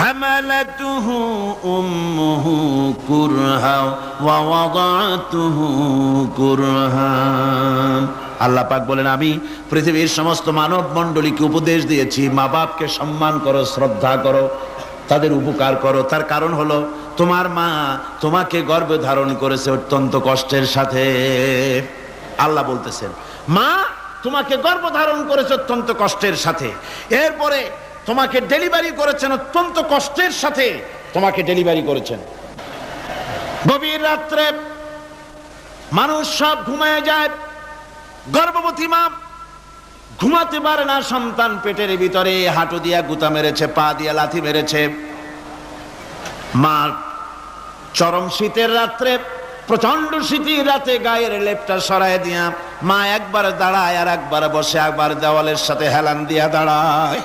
حملته أمه كرها ووضعته كرها। আল্লাহ পাক বলেন, আমি পৃথিবীর সমস্ত মানব মণ্ডলীকে উপদেশ দিয়েছি, মা বাপকে সম্মান করো, শ্রদ্ধা করো, তাদের উপকার করো। তার কারণ হলো তোমার মা তোমাকে গর্ভে ধারণ করেছে অত্যন্ত কষ্টের সাথে। আল্লাহ বলতেছেন, মা তোমাকে গর্ভধারণ করেছে অত্যন্ত কষ্টের সাথে, এরপরে তোমাকে ডেলিভারি করেছেন অত্যন্ত কষ্টের সাথে, তোমাকে ডেলিভারি করেছেন। গভীর রাত্রে মানুষ সব ঘুমায় যায়, গর্ভবতী মা ঘুমাতে পারে না, সন্তান পেটের ভিতরে হাঁটু দিয়া গুতা মেরেছে, পা দিয়া লাথি মেরেছে। মা চরম শীতের রাত্রে, প্রচন্ড শীতের রাতে গায়ের লেপটা সরায় দিয়া মা একবার দাঁড়ায় আর একবার বসে, একবার দেওয়ালের সাথে হেলান দিয়া দাঁড়ায়।